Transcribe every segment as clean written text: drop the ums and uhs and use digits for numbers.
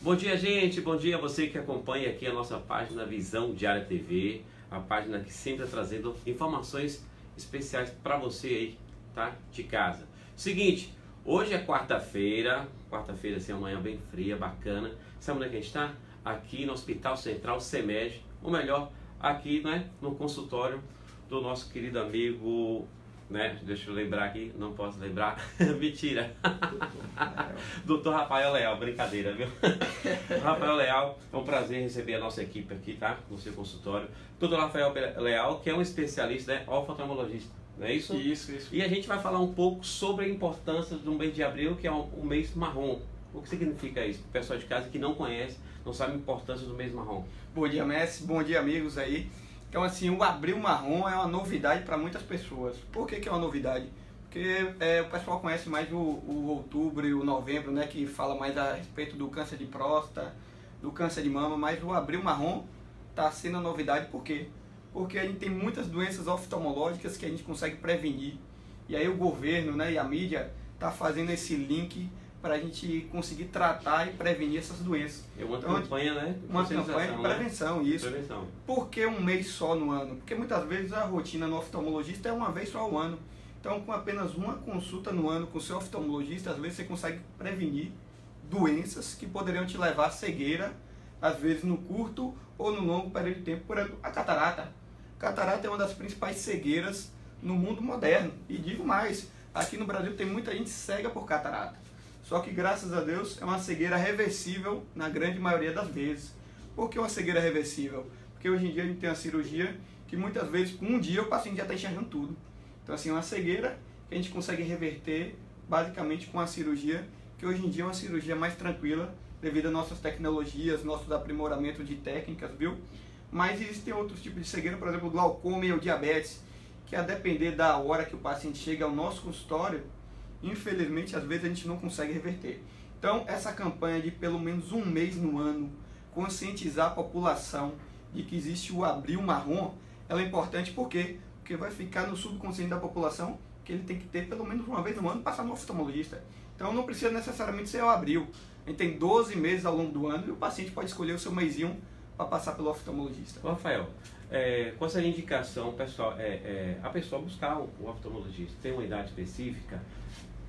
Bom dia, gente. Bom dia a você que acompanha aqui a nossa página Visão Diária TV, a página que sempre está trazendo informações especiais para você aí, tá? De casa. Seguinte, hoje é quarta-feira assim, amanhã bem fria, bacana. Sabe onde é que a gente está? Aqui no Hospital Central CEMED, ou melhor, aqui, né, no consultório do nosso querido amigo, né? Deixa eu lembrar aqui, não posso lembrar. Mentira. Dr. Rafael Leal, brincadeira, viu? Rafael Leal, é um prazer receber a nossa equipe aqui, tá? No seu consultório. Dr. Rafael Leal, que é um especialista, né? Oftalmologista, não é isso? Isso. E a gente vai falar um pouco sobre a importância do mês de abril, que é o mês marrom. O que significa isso? O pessoal de casa que não conhece, não sabe a importância do mês marrom. Bom dia, Messi. Bom dia, amigos aí. Então, assim, o Abril Marrom é uma novidade para muitas pessoas. Por que é uma novidade? Porque o pessoal conhece mais o outubro e o novembro, né, que fala mais a respeito do câncer de próstata, do câncer de mama, mas o Abril Marrom está sendo a novidade. Por quê? Porque a gente tem muitas doenças oftalmológicas que a gente consegue prevenir. E aí o governo, né, e a mídia está fazendo esse link para a gente conseguir tratar e prevenir essas doenças. É uma então, campanha, né? Uma campanha de prevenção, né? Isso. Prevenção. Por que um mês só no ano? Porque muitas vezes a rotina no oftalmologista é uma vez só ao ano. Então, com apenas uma consulta no ano com o seu oftalmologista, às vezes você consegue prevenir doenças que poderiam te levar à cegueira, às vezes no curto ou no longo período de tempo. Por exemplo, a catarata. A catarata é uma das principais cegueiras no mundo moderno. E digo mais, aqui no Brasil tem muita gente cega por catarata. Só que, graças a Deus, é uma cegueira reversível na grande maioria das vezes. Por que uma cegueira reversível? Porque hoje em dia a gente tem uma cirurgia que muitas vezes, com um dia, o paciente já está enxergando tudo. Então, assim, é uma cegueira que a gente consegue reverter basicamente com a cirurgia, que hoje em dia é uma cirurgia mais tranquila, devido às nossas tecnologias, nossos aprimoramentos de técnicas, viu? Mas existem outros tipos de cegueira, por exemplo, o glaucoma e o diabetes, que a depender da hora que o paciente chega ao nosso consultório, infelizmente, às vezes a gente não consegue reverter. Então, essa campanha de pelo menos um mês no ano, conscientizar a população de que existe o Abril Marrom, ela é importante por quê? Porque vai ficar no subconsciente da população que ele tem que ter pelo menos uma vez no ano passar no oftalmologista. Então, não precisa necessariamente ser o abril. A gente tem 12 meses ao longo do ano e o paciente pode escolher o seu mêsinho para passar pelo oftalmologista. Rafael, qual seria a indicação, pessoal, a pessoa buscar o oftalmologista? Tem uma idade específica?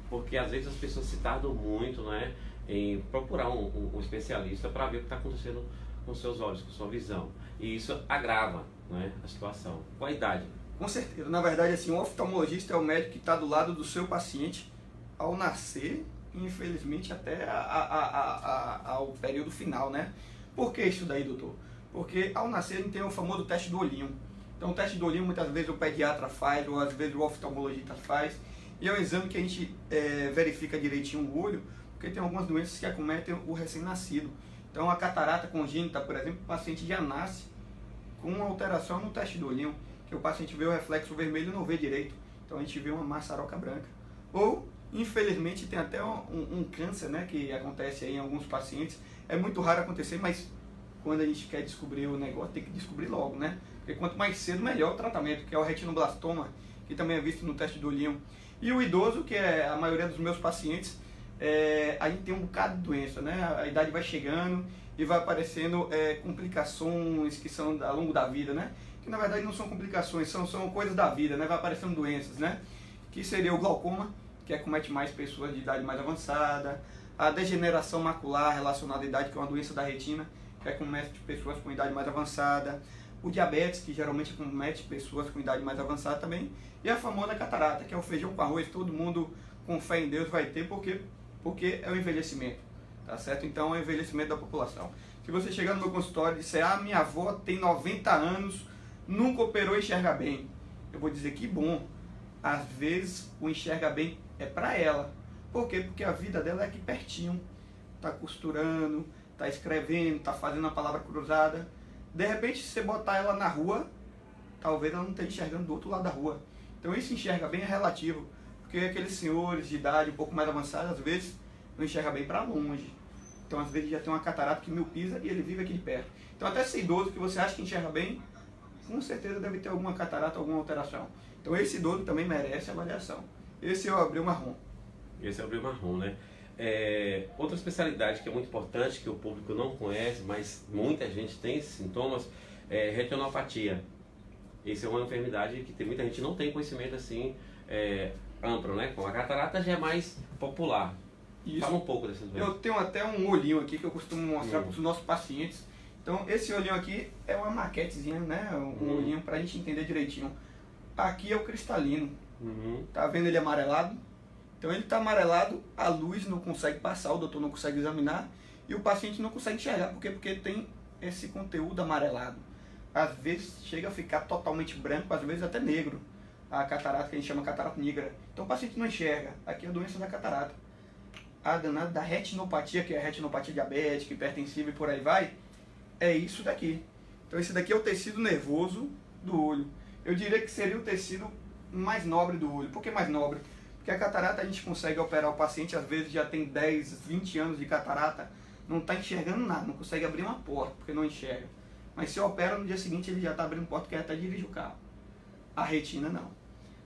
Porque às vezes as pessoas se tardam muito, né, em procurar um especialista para ver o que está acontecendo com seus olhos, com sua visão. E isso agrava, né, a situação. Qual a idade? Com certeza. Na verdade, assim, o oftalmologista é o médico que está do lado do seu paciente ao nascer e, infelizmente, até ao período final, né? Por que isso daí, doutor? Porque ao nascer a gente tem o famoso teste do olhinho. Então, o teste do olhinho muitas vezes o pediatra faz, ou às vezes o oftalmologista faz. E é um exame que a gente verifica direitinho o olho, porque tem algumas doenças que acometem o recém-nascido. Então, a catarata congênita, por exemplo, o paciente já nasce com uma alteração no teste do olhinho, que o paciente vê o reflexo vermelho e não vê direito. Então, a gente vê uma maçaroca branca. Ou, infelizmente, tem até um câncer, né, que acontece aí em alguns pacientes. É muito raro acontecer, mas quando a gente quer descobrir o negócio, tem que descobrir logo, né? Porque quanto mais cedo, melhor o tratamento, que é o retinoblastoma, que também é visto no teste do olhinho. E o idoso, que é a maioria dos meus pacientes, a gente tem um bocado de doença, né? A idade vai chegando e vai aparecendo complicações que são ao longo da vida, né? Que na verdade não são complicações, são coisas da vida, né? Vai aparecendo doenças, né? Que seria o glaucoma, que acomete mais pessoas de idade mais avançada, a degeneração macular relacionada à idade, que é uma doença da retina, que acomete pessoas com idade mais avançada, o diabetes, que geralmente acomete pessoas com idade mais avançada também, e a famosa catarata, que é o feijão com arroz, todo mundo com fé em Deus vai ter, porque é o envelhecimento, tá certo? Então é o envelhecimento da população. Se você chegar no meu consultório e disser, minha avó tem 90 anos, nunca operou e enxerga bem, eu vou dizer que bom, às vezes o enxerga bem é para ela. Por quê? Porque a vida dela é aqui pertinho, tá costurando, tá escrevendo, tá fazendo a palavra cruzada. De repente, se você botar ela na rua, talvez ela não esteja enxergando do outro lado da rua. Então, isso enxerga bem é relativo. Porque aqueles senhores de idade um pouco mais avançada, às vezes, não enxerga bem para longe. Então, às vezes, já tem uma catarata que miopisa e ele vive aqui de perto. Então, até esse idoso que você acha que enxerga bem, com certeza deve ter alguma catarata, alguma alteração. Então, esse idoso também merece avaliação. Esse é o Abril Marrom. Esse é o Abril Marrom, né? Outra especialidade que é muito importante, que o público não conhece, mas muita gente tem esses sintomas, é retinopatia. Essa é uma enfermidade que muita gente não tem conhecimento assim amplo, né? Com a catarata já é mais popular. Isso. Fala um pouco dessas vezes. Eu tenho até um olhinho aqui que eu costumo mostrar para os nossos pacientes. Então, esse olhinho aqui é uma maquetezinha, né? Um olhinho para a gente entender direitinho. Aqui é o cristalino. Tá vendo ele amarelado? Então, ele está amarelado, a luz não consegue passar, o doutor não consegue examinar e o paciente não consegue enxergar. Por quê? Porque tem esse conteúdo amarelado. Às vezes chega a ficar totalmente branco, às vezes até negro. A catarata, que a gente chama catarata negra. Então, o paciente não enxerga. Aqui é a doença da catarata. A danada da retinopatia, que é a retinopatia diabética, hipertensiva e por aí vai, é isso daqui. Então esse daqui é o tecido nervoso do olho. Eu diria que seria o tecido mais nobre do olho. Por que mais nobre? Porque a catarata a gente consegue operar o paciente, às vezes já tem 10, 20 anos de catarata, não está enxergando nada, não consegue abrir uma porta, porque não enxerga. Mas se opera no dia seguinte ele já está abrindo porta, quer até dirigir o carro. A retina não.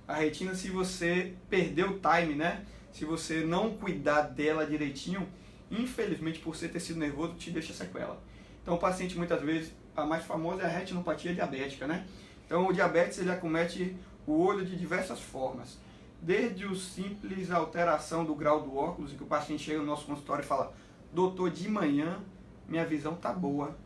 A retina, se você perder o time, né? Se você não cuidar dela direitinho, infelizmente por ser tecido nervoso, te deixa sequela. Então o paciente muitas vezes, a mais famosa é a retinopatia diabética, né? Então o diabetes ele acomete o olho de diversas formas. Desde o simples alteração do grau do óculos, em que o paciente chega no nosso consultório e fala: doutor, de manhã minha visão tá boa,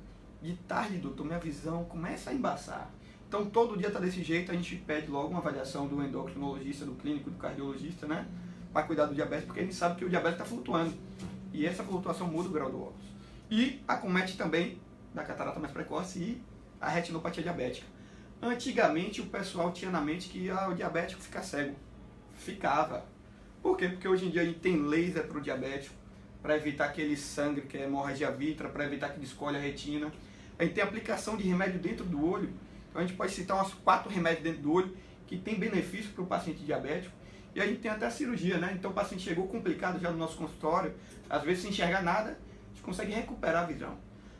de tarde, doutor, minha visão começa a embaçar. Então todo dia tá desse jeito, a gente pede logo uma avaliação do endocrinologista, do clínico, do cardiologista, né? Para cuidar do diabetes, porque a gente sabe que o diabetes está flutuando. E essa flutuação muda o grau do óculos. E acomete também da catarata mais precoce e a retinopatia diabética. Antigamente o pessoal tinha na mente que o diabético fica cego. Ficava. Por quê? Porque hoje em dia a gente tem laser para o diabético, para evitar aquele sangue, que é hemorragia vítrea, para evitar que descolhe a retina. A gente tem aplicação de remédio dentro do olho. Então a gente pode citar uns 4 remédios dentro do olho que tem benefício para o paciente diabético. E a gente tem até a cirurgia, né? Então o paciente chegou complicado já no nosso consultório, às vezes sem enxergar nada, a gente consegue recuperar a visão.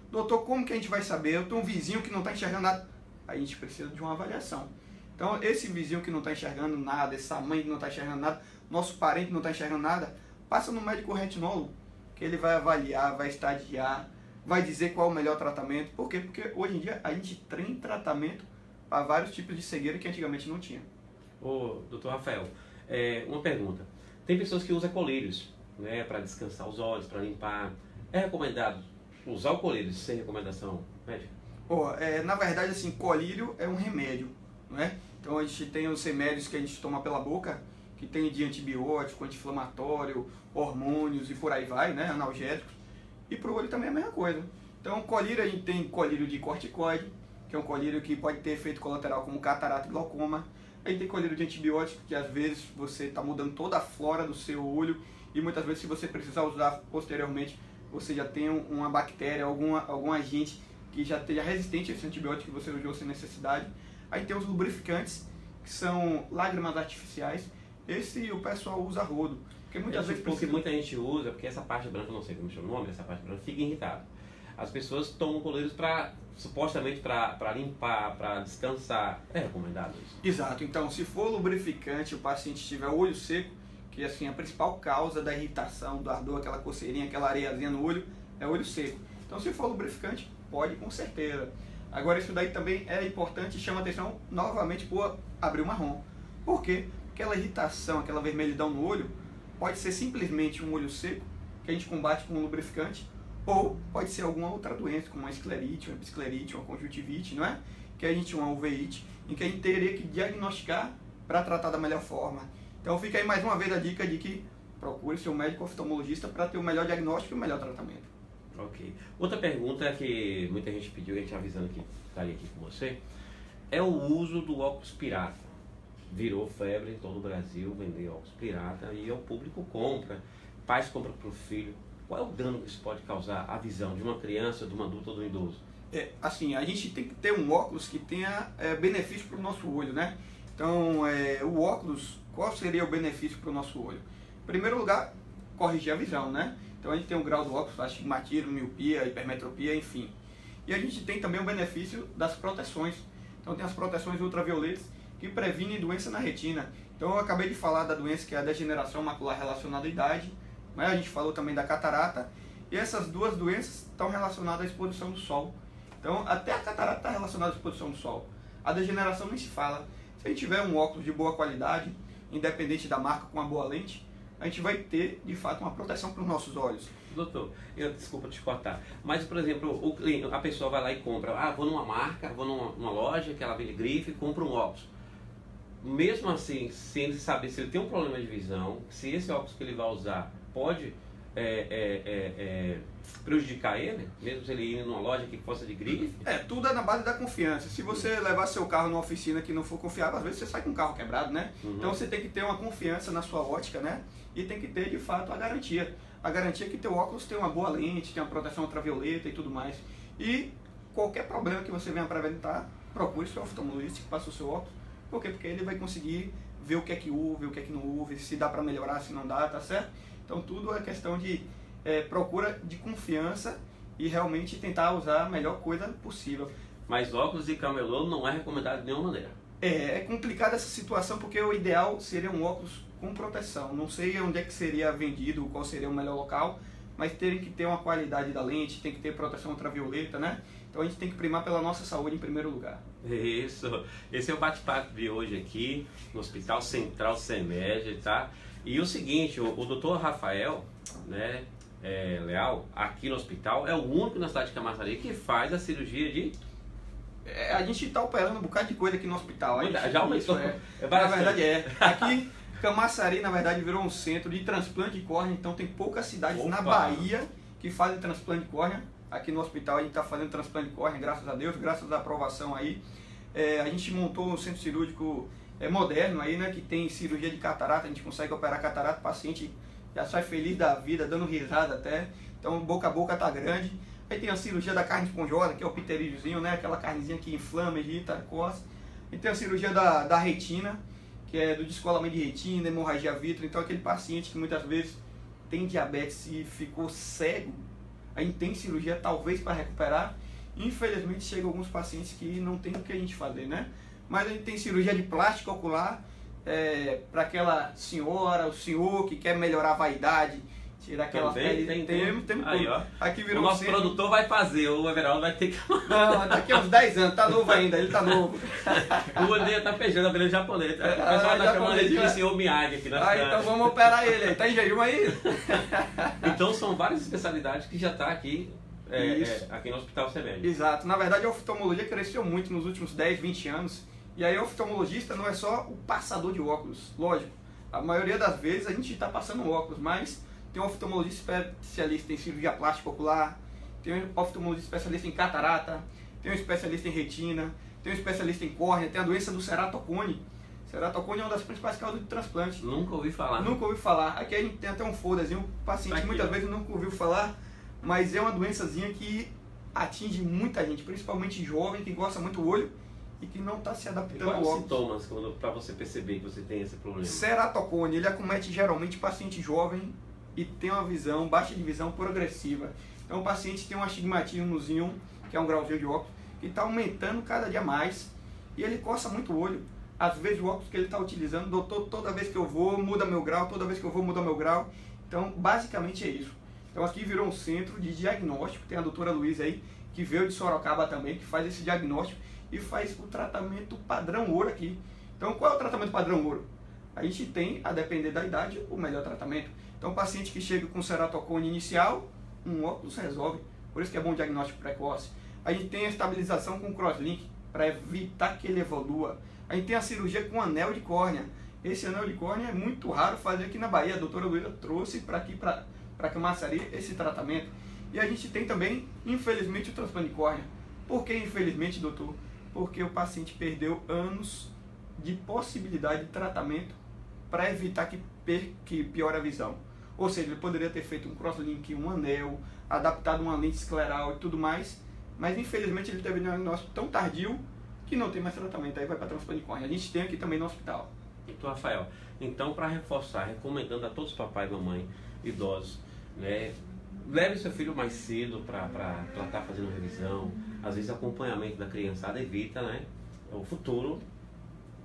Doutor, como que a gente vai saber? Eu tenho um vizinho que não está enxergando nada. A gente precisa de uma avaliação. Então esse vizinho que não está enxergando nada, essa mãe que não está enxergando nada, nosso parente que não está enxergando nada, passa no médico retinólogo, que ele vai avaliar, vai estadiar, vai dizer qual é o melhor tratamento. Por quê? Porque hoje em dia a gente tem tratamento para vários tipos de cegueira que antigamente não tinha. Ô, doutor Rafael, uma pergunta. Tem pessoas que usam colírios, né, para descansar os olhos, para limpar. É recomendado usar o colírio sem recomendação médica? Na verdade, assim, colírio é um remédio, né? Então a gente tem os remédios que a gente toma pela boca, que tem de antibiótico, anti-inflamatório, hormônios e por aí vai, né? Analgésicos. E para o olho também é a mesma coisa. Então colírio, a gente tem colírio de corticoide, que é um colírio que pode ter efeito colateral como catarata e glaucoma. Aí tem colírio de antibiótico, que às vezes você está mudando toda a flora do seu olho e muitas vezes se você precisar usar posteriormente, você já tem uma bactéria, algum agente que já esteja resistente a esse antibiótico que você usou sem necessidade. Aí tem os lubrificantes, que são lágrimas artificiais. Esse o pessoal usa a rodo. Porque muitas vezes porque muita gente usa, porque essa parte branca, não sei como chama o nome, essa parte branca fica irritada. As pessoas tomam colírios supostamente para limpar, para descansar. É recomendado isso? Exato. Então, se for lubrificante, o paciente tiver o olho seco, que assim, a principal causa da irritação, do ardor, aquela coceirinha, aquela areiazinha no olho, é o olho seco. Então, se for lubrificante, pode com certeza. Agora, isso daí também é importante e chama atenção novamente por abrir o marrom. Por quê? Aquela irritação, aquela vermelhidão no olho, pode ser simplesmente um olho seco, que a gente combate com um lubrificante, ou pode ser alguma outra doença, como uma esclerite, uma episclerite, uma conjuntivite, não é? Que a gente uma uveíte, em que a gente teria que diagnosticar para tratar da melhor forma. Então fica aí mais uma vez a dica de que procure seu médico oftalmologista para ter o melhor diagnóstico e o melhor tratamento. Ok. Outra pergunta que muita gente pediu, a gente avisando que estaria aqui com você, é o uso do óculos pirata. Virou febre em todo o Brasil, vender óculos pirata e o público compra, pais compram para o filho. Qual é o dano que isso pode causar à visão de uma criança, de um adulto ou de um idoso? Assim, a gente tem que ter um óculos que tenha benefício para o nosso olho, né? Então, o óculos, qual seria o benefício para o nosso olho? Em primeiro lugar, corrigir a visão, né? Então a gente tem um grau do óculos, astigmatismo, miopia, hipermetropia, enfim. E a gente tem também o benefício das proteções. Então tem as proteções ultravioletas que previnem doença na retina. Então eu acabei de falar da doença que é a degeneração macular relacionada à idade, Mas a gente falou também da catarata, e essas duas doenças estão relacionadas à exposição do sol. Então, até a catarata está relacionada à exposição do sol. A degeneração nem se fala. Se a gente tiver um óculos de boa qualidade, independente da marca, com uma boa lente, a gente vai ter, de fato, uma proteção para os nossos olhos. Doutor, desculpa te cortar, mas, por exemplo, a pessoa vai lá e compra, vou numa marca, vou numa loja que ela vende grife e compra um óculos. Mesmo assim, sem ele saber se ele tem um problema de visão, se esse óculos que ele vai usar pode prejudicar ele, mesmo se ele ir numa loja que possa de grife? Tudo é na base da confiança. Se você levar seu carro numa oficina que não for confiável, às vezes você sai com o carro quebrado, né? Então você tem que ter uma confiança na sua ótica, né? E tem que ter, de fato, a garantia. A garantia é que teu óculos tem uma boa lente, tem uma proteção ultravioleta e tudo mais. E qualquer problema que você venha apresentar, procure seu oftalmologista que passa o seu óculos. Por quê? Porque ele vai conseguir ver o que é que houve, o que é que não houve, se dá para melhorar, se não dá, tá certo? Então tudo é questão de procura de confiança e realmente tentar usar a melhor coisa possível. Mas óculos de camelô não é recomendado de nenhuma maneira. É complicada essa situação porque o ideal seria um óculos com proteção. Não sei onde é que seria vendido, qual seria o melhor local, mas tem que ter uma qualidade da lente, tem que ter proteção ultravioleta, né? Então a gente tem que primar pela nossa saúde em primeiro lugar. Isso. Esse é o bate-papo de hoje aqui no Hospital Central CEMED, tá? E o seguinte, o doutor Rafael, né, Leal, aqui no hospital, é o único na cidade de Camaçari que faz a cirurgia de... A gente está operando um bocado de coisa aqui no hospital. Já aumentou. Na verdade Aqui, Camaçari, na verdade, virou um centro de transplante de córnea, então tem poucas cidades na Bahia que fazem transplante de córnea. Aqui no hospital a gente está fazendo transplante de córnea, graças a Deus, graças à aprovação aí. A gente montou um centro cirúrgico moderno aí, né, que tem cirurgia de catarata, a gente consegue operar catarata, o paciente já sai feliz da vida, dando risada até. Então boca a boca tá grande. Aí tem a cirurgia da carne esponjosa, que é o pterídeozinho, né, aquela carnezinha que inflama, irrita, coça. E tem a cirurgia da retina, que é do descolamento de retina, hemorragia vítreo. Então aquele paciente que muitas vezes tem diabetes e ficou cego, a gente tem cirurgia talvez para recuperar. Infelizmente chegam alguns pacientes que não tem o que a gente fazer, né? Mas a gente tem cirurgia de plástico ocular para aquela senhora, o senhor que quer melhorar a vaidade, tirar aquela pele. Tem aí, ó. Aqui virou o nosso produtor vai fazer, o Everaldo vai ter que... Não, daqui a uns 10 anos, tá novo ainda, ele tá novo. O olho dele tá fechando, a beleza japonesa. O pessoal tá chamando ele de senhor Miyagi aqui na cidade. Então vamos operar ele aí, tá em jejum aí? Então são várias especialidades que já tá aqui. Aqui no Hospital CEMED. Exato. Na verdade, a oftalmologia cresceu muito nos últimos 10, 20 anos. E aí, o oftalmologista não é só o passador de óculos. Lógico, a maioria das vezes a gente está passando óculos, mas tem um oftalmologista especialista em cirurgia plástica ocular, tem um oftalmologista especialista em catarata, tem um especialista em retina, tem um especialista em córnea, tem a doença do ceratocone. Ceratocone é uma das principais causas de transplante. Nunca ouvi falar. Nunca ouvi falar. Aqui a gente tem até um folderzinho, o paciente aqui, muitas vezes nunca ouviu falar. Mas é uma doençazinha que atinge muita gente, principalmente jovem, que gosta muito do olho e que não está se adaptando ao óculos. Quais sintomas para você perceber que você tem esse problema? Ceratocone, ele acomete geralmente paciente jovem e tem uma visão, baixa de visão progressiva. Então o paciente tem um astigmatismozinho, que é um grauzinho de óculos, que está aumentando cada dia mais e ele coça muito o olho. Às vezes o óculos que ele está utilizando, doutor, toda vez que eu vou muda meu grau, toda vez que eu vou muda meu grau. Então basicamente é isso. Então aqui virou um centro de diagnóstico, tem a doutora Luísa aí, que veio de Sorocaba também, que faz esse diagnóstico e faz o tratamento padrão ouro aqui. Então qual é o tratamento padrão ouro? A gente tem, a depender da idade, o melhor tratamento. Então o paciente que chega com ceratocone inicial, um óculos resolve, por isso que é bom diagnóstico precoce. A gente tem a estabilização com crosslink, para evitar que ele evolua. A gente tem a cirurgia com anel de córnea. Esse anel de córnea é muito raro fazer aqui na Bahia, a doutora Luísa trouxe para aqui, para Camaçari, esse tratamento. E a gente tem também, infelizmente, o transplante de córnea. Por que infelizmente, doutor? Porque o paciente perdeu anos de possibilidade de tratamento para evitar que piore a visão. Ou seja, ele poderia ter feito um crosslink, um anel, adaptado uma lente escleral e tudo mais, mas infelizmente ele teve um diagnóstico tão tardio que não tem mais tratamento, aí vai para transplante de córnea. A gente tem aqui também no hospital. Doutor Rafael, então para reforçar, recomendando a todos os papai e mamãe idosos, né, leve seu filho mais cedo para estar fazendo revisão, às vezes acompanhamento da criançada evita, né, o futuro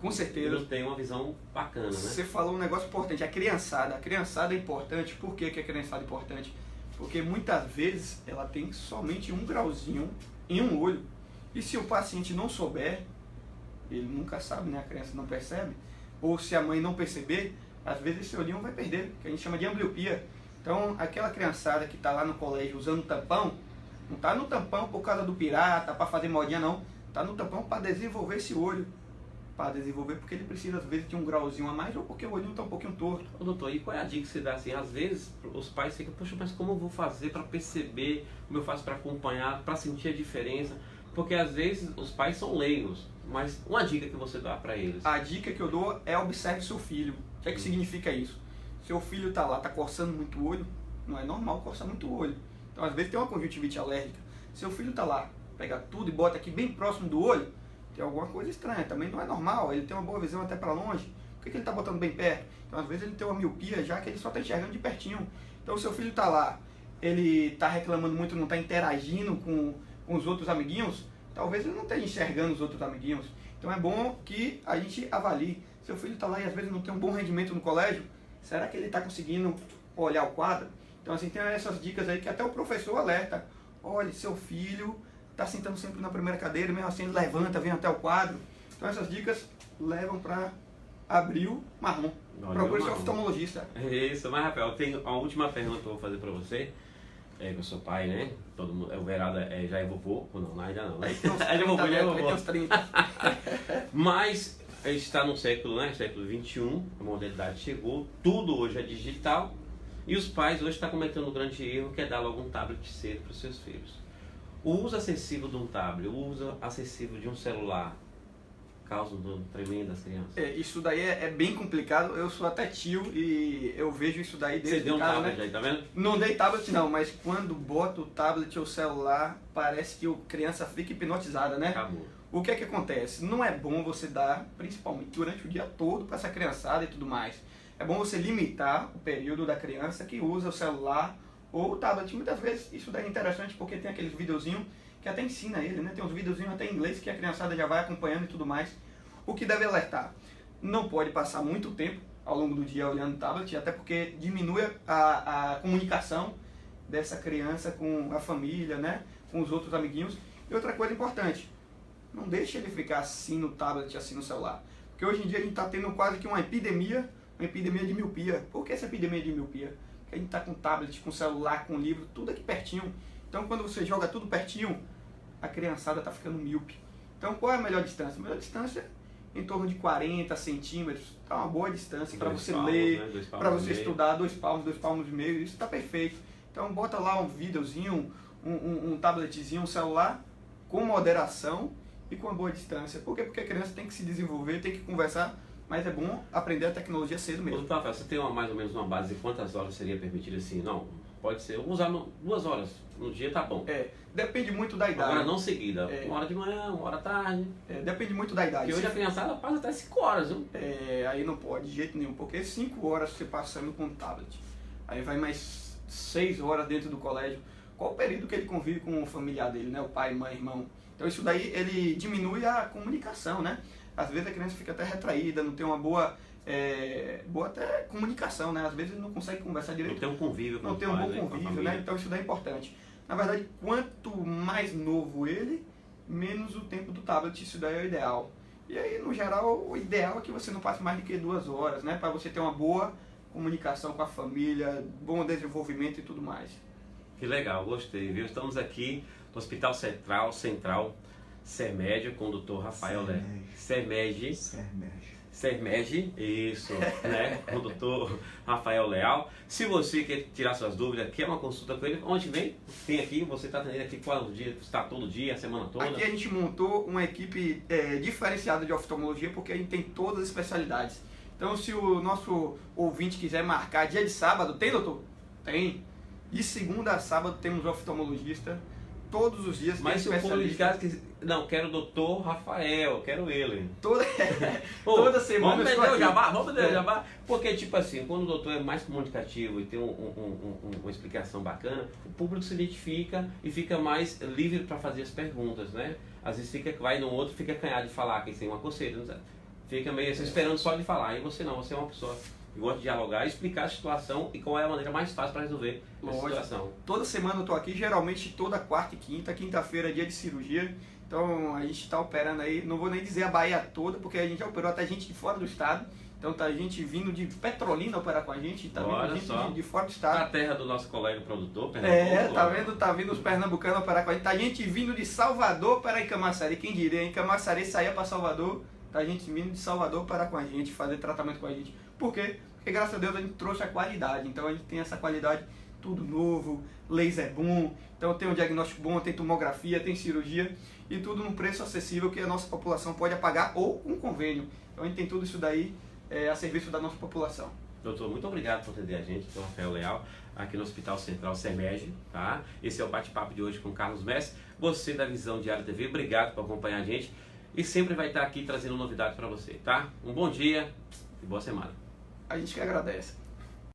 Com certeza. Não tem uma visão bacana, né? Você falou um negócio importante, a criançada é importante. Por que que a criançada é importante? Porque muitas vezes ela tem somente um grauzinho em um olho. E se o paciente não souber, ele nunca sabe, né? A criança não percebe. Ou se a mãe não perceber, às vezes esse olhinho vai perder, que a gente chama de ambliopia. Então, aquela criançada que está lá no colégio usando tampão, não está no tampão por causa do pirata, para fazer modinha, não. Está no tampão para desenvolver esse olho. Para desenvolver porque ele precisa, às vezes, de um grauzinho a mais ou porque o olhinho está um pouquinho torto. Ô, doutor, e qual é a dica que você dá assim? Às vezes os pais ficam, poxa, mas como eu vou fazer para perceber, como eu faço para acompanhar, para sentir a diferença? Porque às vezes os pais são leigos, mas uma dica que você dá para eles? A dica que eu dou é observe seu filho. O que é que significa isso? Seu filho está lá, está coçando muito o olho, não é normal coçar muito o olho. Então, às vezes tem uma conjuntivite alérgica. Seu filho está lá, pega tudo e bota aqui bem próximo do olho, tem alguma coisa estranha, também não é normal, ele tem uma boa visão até para longe, por que ele está botando bem perto? Então às vezes ele tem uma miopia já que ele só está enxergando de pertinho. Então o seu filho está lá, ele está reclamando muito, não está interagindo com os outros amiguinhos, talvez ele não esteja enxergando os outros amiguinhos. Então é bom que a gente avalie. Seu filho está lá e às vezes não tem um bom rendimento no colégio, será que ele está conseguindo olhar o quadro? Então assim, tem essas dicas aí que até o professor alerta. Olha, seu filho está sentando sempre na primeira cadeira, mesmo assim ele levanta, vem até o quadro. Então essas dicas levam para abril marrom. Procure seu oftalmologista. Isso, mas Rafael, tem a última pergunta que eu vou fazer para você. É que eu sou pai, né? Todo mundo, o Verada já é vovô, ou não, ainda não, né? Ainda é vovô. Mas a gente está no século, né? Século XXI, a modernidade chegou, tudo hoje é digital. E os pais hoje estão cometendo um grande erro, que é dar logo um tablet cedo para os seus filhos. O uso excessivo de um tablet, o uso excessivo de um celular, causa um dano tremendo às crianças. Isso daí é bem complicado. Eu sou até tio e eu vejo isso daí desde Você deu um casa, tablet né? aí, tá vendo? Não dei tablet não, mas quando boto o tablet ou o celular, parece que a criança fica hipnotizada, né? Acabou. O que é que acontece? Não é bom você dar, principalmente durante o dia todo, para essa criançada e tudo mais. É bom você limitar o período da criança que usa o celular ou o tablet. Muitas vezes isso daí é interessante porque tem aqueles videozinhos que até ensina ele, né? Tem uns videozinhos até em inglês que a criançada já vai acompanhando e tudo mais. O que deve alertar? Não pode passar muito tempo ao longo do dia olhando o tablet, até porque diminui a comunicação dessa criança com a família, né? Com os outros amiguinhos. E outra coisa importante, não deixe ele ficar assim no tablet, assim no celular. Porque hoje em dia a gente está tendo quase que uma epidemia de miopia. Por que essa epidemia de miopia? Porque a gente está com tablet, com celular, com livro, tudo aqui pertinho. Então quando você joga tudo pertinho, a criançada está ficando míope. Então qual é a melhor distância? A melhor distância é em torno de 40 centímetros. Está uma boa distância para você ler, né? para você estudar, 2 palmos e meio, isso está perfeito. Então bota lá um videozinho, um tabletzinho, um celular, com moderação e com uma boa distância. Por quê? Porque a criança tem que se desenvolver, tem que conversar, mas é bom aprender a tecnologia cedo mesmo. Doutor Rafael, você tem mais ou menos uma base de quantas horas seria permitido assim? Não, pode ser, eu vou usar 2 horas no dia, tá bom. Depende muito da idade. Agora não seguida, 1 hora de manhã, 1 hora à tarde. Depende muito da idade. Porque hoje a criançada passa até 5 horas, viu? Aí não pode de jeito nenhum, porque 5 horas você passando com o tablet. Aí vai mais 6 horas dentro do colégio. Qual o período que ele convive com o familiar dele, né? O pai, mãe, irmão. Então isso daí ele diminui a comunicação, né? Às vezes a criança fica até retraída, não tem uma boa até comunicação, né? Às vezes ele não consegue conversar direito. Não tem um convívio com Não o tem um pai, bom né? convívio, né? Então isso daí é importante. Na verdade, quanto mais novo ele, menos o tempo do tablet, isso daí é o ideal. E aí, no geral, o ideal é que você não passe mais do que 2 horas, né? Para você ter uma boa comunicação com a família, bom desenvolvimento e tudo mais. Que legal, gostei, viu? Estamos aqui no Hospital Central Sermed, com o Dr. Rafael Sermed, isso, né? Com o Dr. Rafael Leal. Se você quer tirar suas dúvidas, quer uma consulta com ele, onde vem? Tem aqui, você está atendendo aqui qual dia? Está todo dia, a semana toda? Aqui a gente montou uma equipe diferenciada de oftalmologia, porque a gente tem todas as especialidades. Então, se o nosso ouvinte quiser marcar dia de sábado, tem, doutor? Tem. De segunda a sábado temos oftalmologista, todos os dias. Mas se o público de casa quiser... Não, quero o doutor Rafael, quero ele. Toda semana. Vamos vender o jabá? Vamos vender o jabá? Porque, tipo assim, quando o doutor é mais comunicativo e tem uma explicação bacana, o público se identifica e fica mais livre para fazer as perguntas, né? Às vezes vai no outro, fica acanhado de falar que tem uma coceira, não sabe? Fica meio assim, esperando só de falar. E você não, você é uma pessoa que gosta de dialogar, explicar a situação e qual é a maneira mais fácil para resolver a situação. Toda semana eu tô aqui, geralmente toda quarta e quinta. Quinta-feira é dia de cirurgia. Então a gente está operando aí, não vou nem dizer a Bahia toda, porque a gente já operou até gente de fora do estado. Então tá gente vindo de Petrolina operar com a gente, tá vindo gente de fora do estado. A terra do nosso colega produtor, Pernambuco. Tá vendo os pernambucanos operar com a gente. Tá gente vindo de Salvador para em Camaçari, quem diria, em Camaçari saía para Salvador, tá gente vindo de Salvador para com a gente, fazer tratamento com a gente. Por quê? Porque graças a Deus a gente trouxe a qualidade, então a gente tem essa qualidade, tudo novo, laser bom, então tem um diagnóstico bom, tem tomografia, tem cirurgia e tudo num preço acessível que a nossa população pode pagar ou um convênio. Então a gente tem tudo isso daí a serviço da nossa população. Doutor, muito obrigado por atender a gente, doutor Rafael Leal, aqui no Hospital Central Sermeg, tá? Esse é o bate-papo de hoje com o Carlos Messi. Você da Visão Diária TV, obrigado por acompanhar a gente e sempre vai estar aqui trazendo novidades para você, tá? Um bom dia e boa semana. A gente que agradece.